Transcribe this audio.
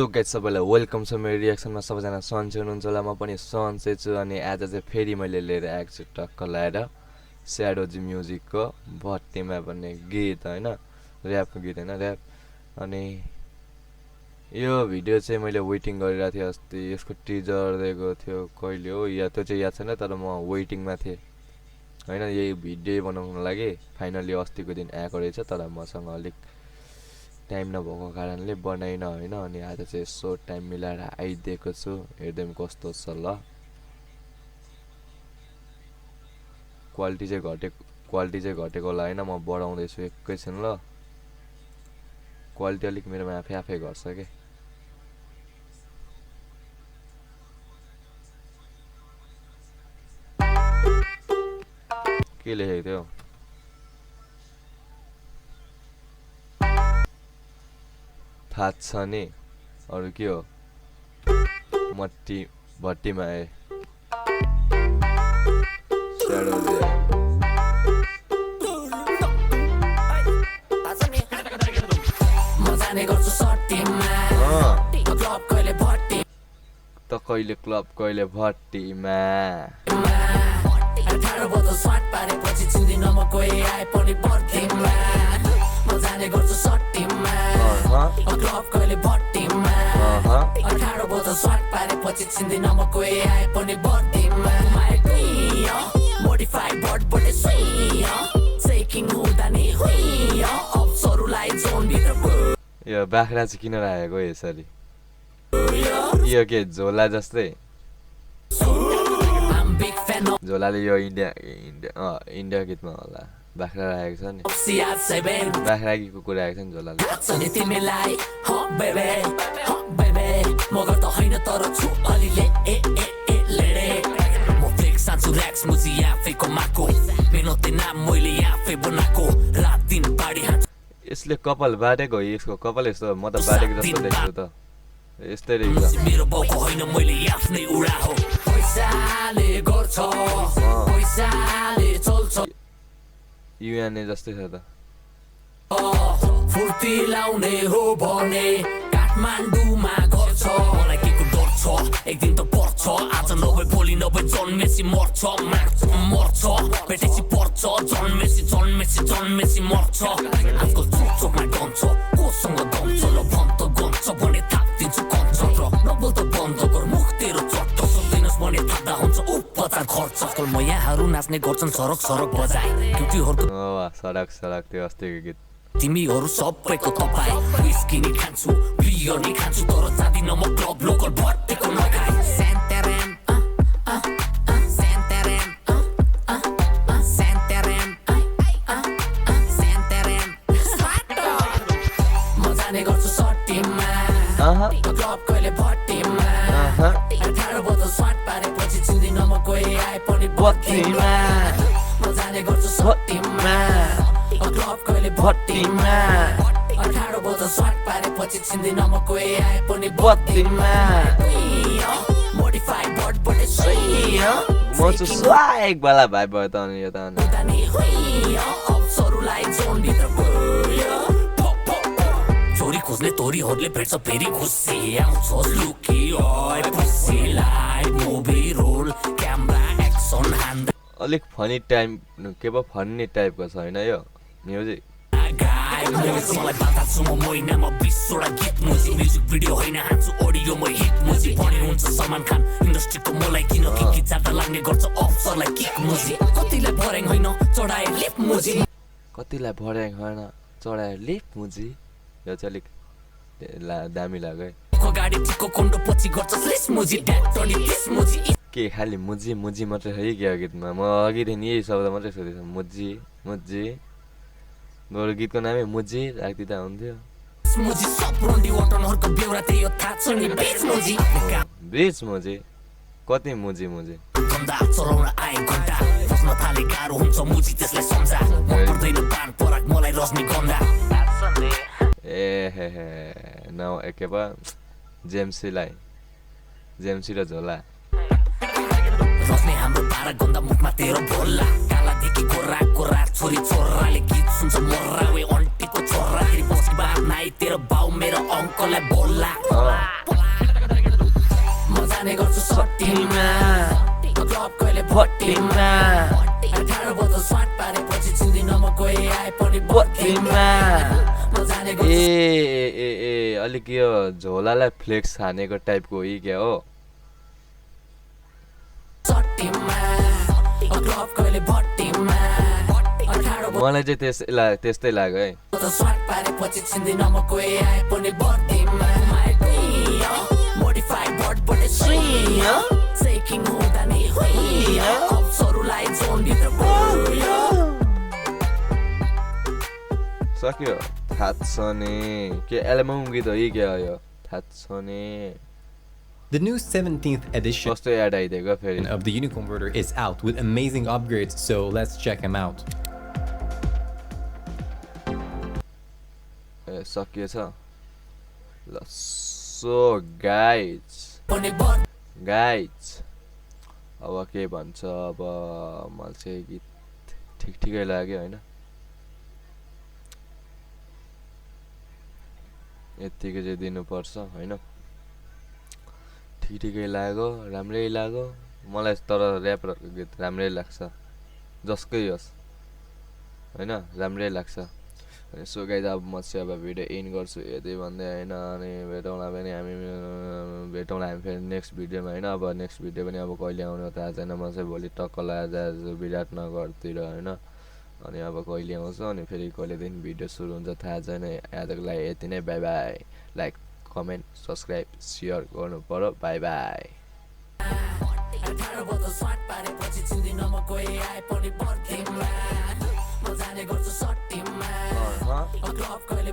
Guys सबैलाई welcome छ मेरो रियाक्सनमा सबैजना सन्चै हुनुहुन्छ होला म पनि सन्चै छु अनि आज चाहिँ फेरि मैले लिएर आएको छु टक्क लाएर स्याडोजी म्युजिकको भट्टीमा भन्ने गीत हैन र्यापको गीत हैन र्याप अनि यो भिडियो चाहिँ मैले वेटिङ गरिरहेको थिएँ अस्ति यसको टिजर दिएको थियो कहिले हो या त्यो चाहिँ याद छैन तर म वेटिङमा थिएँ हैन यही भिडियो बनाउनको लागि फाइनली अस्तिको दिन आएको रहेछ तर मसँग अलिक टाइम नभएको कारणले बनाइन हैन अनि आज चाहिँ यसो टाइम मिलाएर आइदिएको छु हेर्दैम कस्तो छ ल क्वालिटी चाहिँ घटेको होला हैन म बढाउँदै छु एकैछिन ल क्वालिटी अलिक मेरोमा आफै घट्छ के लेखेको थियो थाहा छ नि अरु के हो भट्टीमा आए त कहिले क्लब कहिले भट्टीमा यो बाख्रा चाहिँ किन राखेको यसरी यो के झोला जस्तै झोलाले यो इन्डिया गीतमा होला बाख्रा राखेको छ नि बाख्रा कि कुकुर राखेको छ नि झोलाले यसले कपाल बाटेको हो यसको कपाल यस्तो म त बाटेको जस्तो देख्छु त यस्तै रहेछ युएनए जस्तै छ त फुर्ती लाउने हो भने काठमाडौँमा गर्छ मलाई के को डर छ एक दिन त पर्छ आज नभए भोलि नभए जन्मेसी मर्छ मर्छ भेटेसी पर्छ जन्मेसी मर्छ आजकल चोकमा गन्छ कोसँग दम्छ ल भन्छ गन्छ भने थाप्दिन्छु कन्छ र नबोल त बन्द गर मुख तेरो चट्ट सक्दैनस् भने थाहा हुन्छ उपचार खर्च आजकल मैयाहरू नाच्ने गर्छन् सरक बजाए क्युटीहरूको सडक त्यो अस्तिको गीत तिमीहरू सबैको तपाईँ विस्की नि खान्छु बियर नि खान्छु तर जादिन म क्लब लोकल भट्टीको नखाए क्लब कहिले भट्टीमा 18 बोतल स्वाट पारेपछि चिन्दिन म कोही आए पनि भट्टीमा म जाने गर्छु सट्टीमा क्लब कहिले भट्टीमा 18 बोतल स्वाट पारेपछि चिन्दिन म कोही आए पनि भट्टीमा मोडिफाइड बट बडे सही म चाहिँ स्वाग वाला भाइ भयो त अनि यो त अप्सरलाई जोन भित्र चोरी खोज्ने तोरीहरूले भेट्छ फेरि खुसी आउँछ लुकी ओइ पुसीलाई मुभी रोल क्यामेरा एक्सन हान्दा अलिक फनी टाइम के पो फनी टाइपको छ हैन यो म्युजिक म्युजिक भिडियो होइन हान्छु अडियो म हिट मुजी भने हुन्छ सलमान खान इन्डस्ट्रीको मलाई किन कि चाटा लाग्ने गर्छ अफसरलाई किक मुजी कतिलाई भर्याङ होइन चढाए लिप मुजी कतिलाई भर्याङ होइन चढाए लिप मुजी यो चाहिँ अलिक दामी लाग्यो के खालि मुजी मात्रै है क्या गीतमा म अघिदेखि यही शब्द मात्रै सोधेको मुजी बरु गीतको नामै मुजी राख्दिँदा हुन्थ्यो बीच मुजी कति मुजी के पो जेम्सी र झोला हाम्रो पारा गन्दा मुखमा तेरो भोल्ला काला देखि गोरा छोरी छोराले गीत सुन्छ मोर्रा वे अन्टीको छोरा राखेर बस्की बात नाइ तेरो बाउ मेरो अङ्कललाई बोल्ला म जाने गर्छु सट्टीमा क्लब कहिले भट्टीमा 18 बोतल स्वाट पारेपछि चिन्दिन म कोही आए पनि बत्तीमा म जाने गर्छु ए अलिक यो झोलालाई फ्लेक्स हानेको टाइपको हो कि क्या हो सट्टीमा क्लब कहिले भट्टीमा 18 मलाई चाहिँ त्यस्तै लाग्यो है बोतल स्वाट पारेपछि चिन्दिन म कोही आए पनि बत्तीमा modified but but swing shaking हुँदा नि अप्सहरूलाई जोनभित्र सक्यो थाहा छ नि के एल्बम गीत हो कि क्या हो यो थाहा छ नि The new 17th edition कस्तो एड आइदिएको फेरि of the Uniconverter is out with amazing upgrades, so let's check them out. ए सकिएछ ल सो गाइज अब के भन्छ अब मलाई चाहिँ गीत ठिकै लाग्यो होइन यतिकै चाहिँ दिनुपर्छ होइन ठिकै लाग्यो राम्रै लाग्यो मलाई तर ऱ्यापरहरूको गीत राम्रै लाग्छ जसकै होस् होइन राम्रै लाग्छ अनि सो गाइज अब म चाहिँ अब भिडियो एन्ड गर्छु यति भन्दै होइन अनि भेटौँला हामी फेरि नेक्स्ट भिडियोमा होइन अब नेक्स्ट भिडियो पनि अब कहिले आउने थाहा छैन म चाहिँ भोलि टक्क आज विराटनगरतिर होइन अनि अब कहिले आउँछ अनि फेरि कहिलेदेखि भिडियो सुरु हुन्छ थाहा छैन आजको लागि यति नै by by like comment subscribe share गर्नु पर्यो बाई बाई 18 बोतल स्वाट पारेपछि चिन्दिन म कोही आए पनि बत्तीमा म जाने गर्छु सट्टीमा क्लब कहिले